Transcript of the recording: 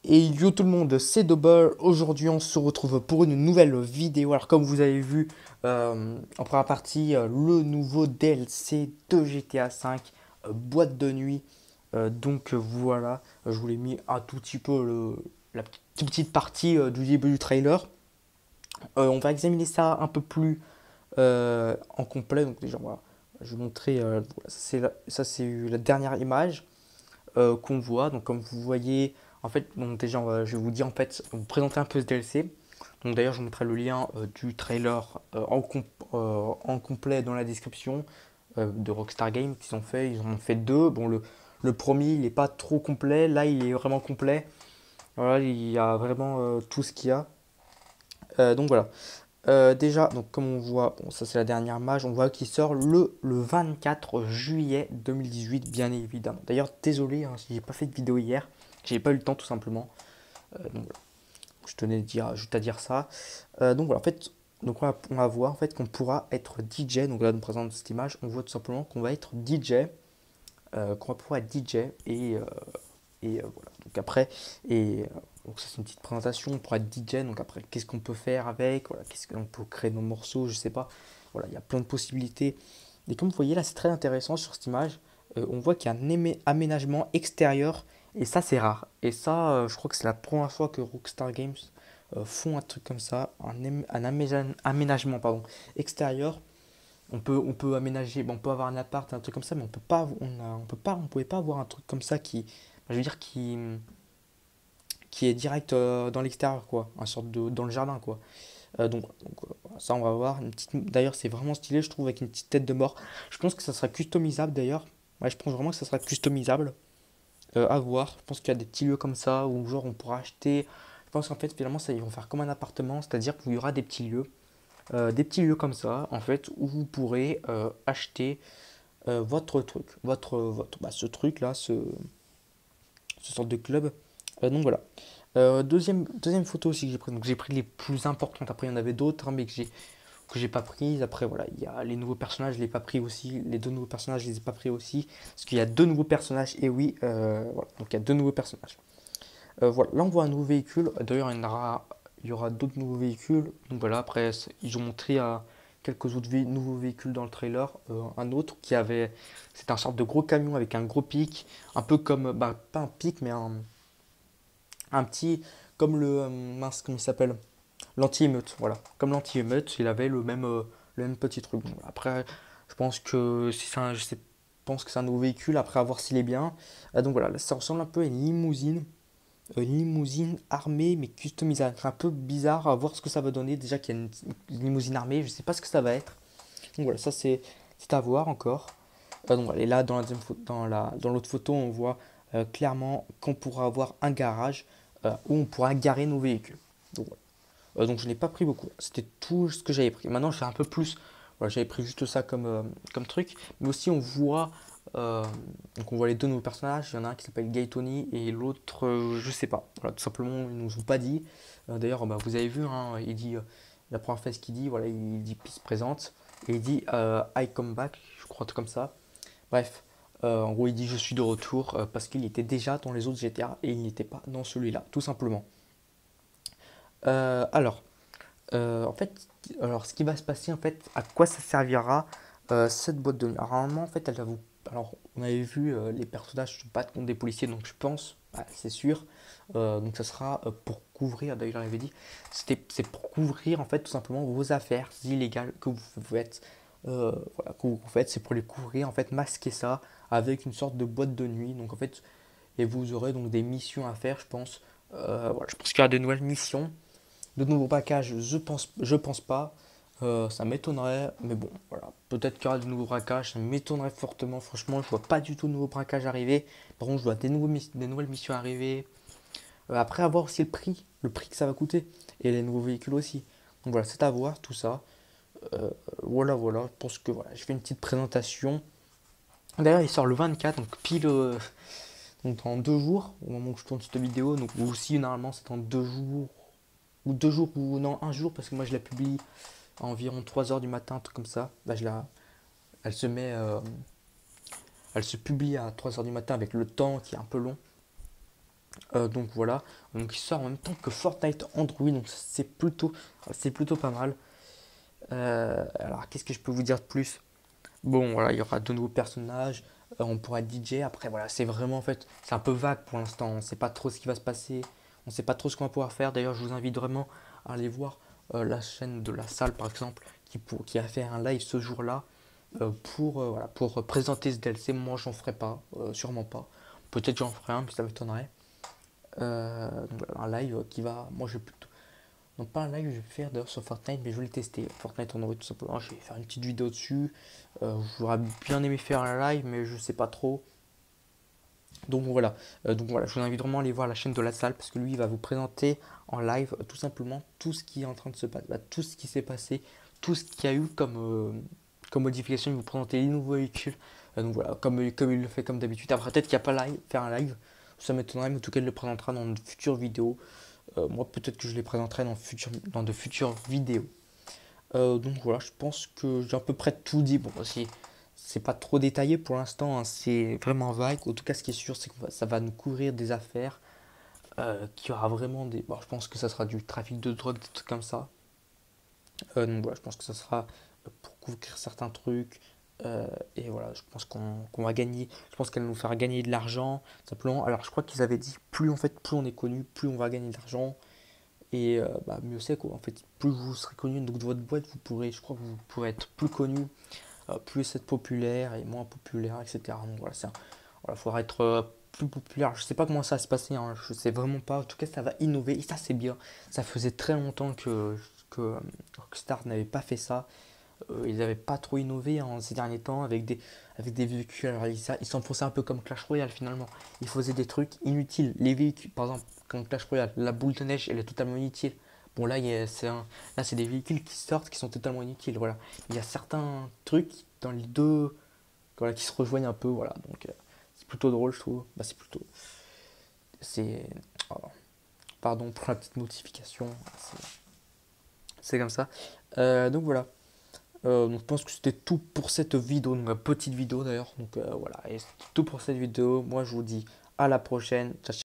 Et yo tout le monde, c'est Double. Aujourd'hui, on se retrouve pour une nouvelle vidéo. Alors, comme vous avez vu en première partie, le nouveau DLC de GTA V, boîte de nuit. Voilà, je vous l'ai mis un tout petit peu la petite partie du début du trailer. On va examiner ça un peu plus en complet. Donc, déjà, voilà, je vais montrer. Voilà, ça, c'est la dernière image qu'on voit. Donc comme vous voyez, en fait, donc déjà je vais vous dire en fait, vous présenter un peu ce DLC. Donc d'ailleurs je vous mettrai le lien du trailer en complet dans la description de Rockstar Games qu'ils ont fait. Ils en ont fait deux. Bon le premier il n'est pas trop complet, là il est vraiment complet. Voilà, il y a vraiment tout ce qu'il y a. Donc voilà. Déjà, donc comme on voit, bon, ça c'est la dernière image, on voit qu'il sort le 24 juillet 2018, bien évidemment. D'ailleurs, désolé hein, si j'ai pas fait de vidéo hier, j'ai pas eu le temps tout simplement. Donc voilà, je tenais juste à dire ça. Donc voilà, en fait, donc on va voir en fait qu'on pourra être DJ. Donc là, nous présente cette image, on voit tout simplement qu'on va être DJ, qu'on va pouvoir être DJ voilà. Donc après, donc ça c'est une petite présentation pour être DJ. Donc après, qu'est-ce qu'on peut faire avec, voilà, qu'est-ce qu'on peut créer nos morceaux, je sais pas. Voilà, il y a plein de possibilités. Et comme vous voyez là, c'est très intéressant sur cette image. On voit qu'il y a un aménagement extérieur et ça c'est rare. Et ça, je crois que c'est la première fois que Rockstar Games font un truc comme ça, un aménagement pardon, extérieur. On peut aménager, bon, on peut avoir un appart, un truc comme ça, mais on pouvait pas avoir un truc comme ça je veux dire, qui est direct dans l'extérieur, quoi, un sorte de, dans le jardin, quoi. Voilà, ça, on va voir. D'ailleurs, c'est vraiment stylé, je trouve, avec une petite tête de mort. Je pense que ça sera customisable, d'ailleurs. Ouais, je pense vraiment que ça sera customisable. À voir. Je pense qu'il y a des petits lieux comme ça où, genre, on pourra acheter. Je pense qu'en fait, finalement, ça, ils vont faire comme un appartement, c'est-à-dire qu'il y aura des petits lieux comme ça, en fait, où vous pourrez acheter votre truc, ce truc là, ce sorte de club. Donc voilà. Deuxième photo aussi que j'ai pris. Donc j'ai pris les plus importantes. Après il y en avait d'autres hein, mais que j'ai pas prises. Après voilà, il y a les nouveaux personnages, je les ai pas pris aussi. Les deux nouveaux personnages, je les ai pas pris aussi. Parce qu'il y a deux nouveaux personnages. Et oui, voilà. Donc il y a deux nouveaux personnages. Voilà, là on voit un nouveau véhicule. D'ailleurs il y aura d'autres nouveaux véhicules. Donc voilà, après ils ont montré quelques autres nouveaux véhicules dans le trailer. Un autre qui avait, c'est un sorte de gros camion avec un gros pic, un peu comme, bah, pas un pic, mais un petit, comme mince, comment il s'appelle? L'anti-émeute, voilà. Comme l'anti-émeute, il avait le même petit truc. Bon, après, je pense que si c'est je pense que c'est un nouveau véhicule, après à voir s'il est bien. Donc voilà, là, ça ressemble un peu à une limousine armée mais customisable. C'est un peu bizarre à voir ce que ça va donner. Déjà qu'il y a une limousine armée, je sais pas ce que ça va être. Donc voilà, ça c'est à voir encore. Donc voilà, et là dans la dans l'autre photo, on voit clairement qu'on pourra avoir un garage où on pourra garer nos véhicules. Donc, voilà. Donc je n'ai pas pris beaucoup. C'était tout ce que j'avais pris. Maintenant, je fais un peu plus. Voilà, j'avais pris juste ça comme truc. Mais aussi, euh, donc on voit les deux nouveaux personnages. Il y en a un qui s'appelle Gaetoni et l'autre, je sais pas. Voilà, tout simplement, ils nous ont pas dit. D'ailleurs, bah, vous avez vu, hein, il dit la première phrase qu'il dit, voilà, il dit Peace présente et il dit I come back, je crois, un truc comme ça. Bref, en gros, il dit je suis de retour parce qu'il était déjà dans les autres GTA et il n'était pas dans celui-là, tout simplement. Euh, alors, en fait, alors ce qui va se passer, en fait, à quoi ça servira cette boîte de nuit? Alors, normalement, en fait, elle va vous. Alors, on avait vu les personnages se battre contre des policiers, donc je pense, c'est sûr. Donc, ça sera pour couvrir, d'ailleurs, j'avais dit, c'est pour couvrir, en fait, tout simplement vos affaires illégales que vous faites. Voilà, que vous faites, c'est pour les couvrir, en fait, masquer ça avec une sorte de boîte de nuit. Donc, en fait, et vous aurez donc des missions à faire, je pense. Voilà, je pense qu'il y aura de nouvelles missions. De nouveaux braquages, je pense pas. Ça m'étonnerait, mais bon, voilà. Peut-être qu'il y aura de nouveaux braquages, ça m'étonnerait fortement. Franchement, je vois pas du tout de nouveaux braquages arriver. Par contre, je vois des nouvelles missions arriver. Après, avoir aussi le prix que ça va coûter. Et les nouveaux véhicules aussi. Donc voilà, c'est à voir tout ça. Voilà, je pense que voilà, je fais une petite présentation. D'ailleurs, il sort le 24, donc pile donc dans 2 jours, au moment où je tourne cette vidéo. Donc aussi, normalement, c'est dans 2 jours. Ou 2 jours, ou non, un jour, parce que moi je la publie à environ 3 heures du matin, un truc comme ça. Bah, elle se met, elle se publie à 3 heures du matin avec le temps qui est un peu long. Donc voilà, donc il sort en même temps que Fortnite Android, donc c'est plutôt pas mal. Alors qu'est-ce que je peux vous dire de plus? Bon voilà, il y aura de nouveaux personnages, on pourra être DJ. Après voilà, c'est vraiment en fait, c'est un peu vague pour l'instant, on sait pas trop ce qui va se passer, on sait pas trop ce qu'on va pouvoir faire. D'ailleurs, je vous invite vraiment à aller voir la chaîne de la salle par exemple, qui a fait un live ce jour-là voilà, pour présenter ce DLC. Moi j'en ferai pas, sûrement pas. Peut-être que j'en ferai un, mais ça m'étonnerait. Donc voilà, un live qui va. Moi, je vais plutôt. Non, pas un live, je vais faire d'ailleurs sur Fortnite, mais je vais le tester. Fortnite Android, tout simplement. Je vais faire une petite vidéo dessus. J'aurais bien aimé faire un live, mais je sais pas trop. Donc voilà, je vous invite vraiment à aller voir la chaîne de la salle parce que lui, il va vous présenter en live tout simplement tout ce qui est en train de se passer, bah, tout ce qui s'est passé, tout ce qu'il y a eu comme modification. Il va vous présenter les nouveaux véhicules. Donc voilà, comme il le fait comme d'habitude. Après, peut-être qu'il n'y a pas live, faire un live, ça m'étonnerait, mais en tout cas, il le présentera dans une future vidéo. Moi, peut-être que je les présenterai dans de futures vidéos. Donc voilà, je pense que j'ai à peu près tout dit. Bon, c'est pas trop détaillé pour l'instant, hein, c'est vraiment vague. En tout cas, ce qui est sûr, c'est que ça va nous couvrir des affaires, qu'il y aura vraiment des. Bon, je pense que ça sera du trafic de drogue, des trucs comme ça. Donc voilà, je pense que ça sera pour couvrir certains trucs. Et voilà, je pense qu'on va gagner. Je pense qu'elle va nous faire gagner de l'argent, simplement. Alors, je crois qu'ils avaient dit plus en fait, plus on est connu, plus on va gagner de l'argent. Et bah, mieux c'est quoi. En fait, plus vous serez connu donc de votre boîte, je crois que vous pourrez être plus connu, plus être populaire et moins populaire, etc. Donc voilà, voilà, faudra être plus populaire. Je sais pas comment ça va se passer, hein, je sais vraiment pas. En tout cas, ça va innover et ça c'est bien. Ça faisait très longtemps que Rockstar n'avait pas fait ça. Ils n'avaient pas trop innové en ces derniers temps avec des véhicules. Alors, ils s'enfonçaient un peu comme Clash Royale finalement. Ils faisaient des trucs inutiles. Les véhicules, par exemple, comme Clash Royale, la boule de neige, elle est totalement inutile. Bon, là, c'est des véhicules qui sortent qui sont totalement inutiles. Voilà. Il y a certains trucs dans les deux voilà, qui se rejoignent un peu. Voilà. Donc, c'est plutôt drôle, je trouve. Bah, c'est plutôt. C'est. Oh, pardon pour la petite notification. C'est comme ça. Donc, voilà. Donc je pense que c'était tout pour cette vidéo, donc une petite vidéo d'ailleurs. Donc voilà, et c'est tout pour cette vidéo. Moi je vous dis à la prochaine. Ciao, ciao.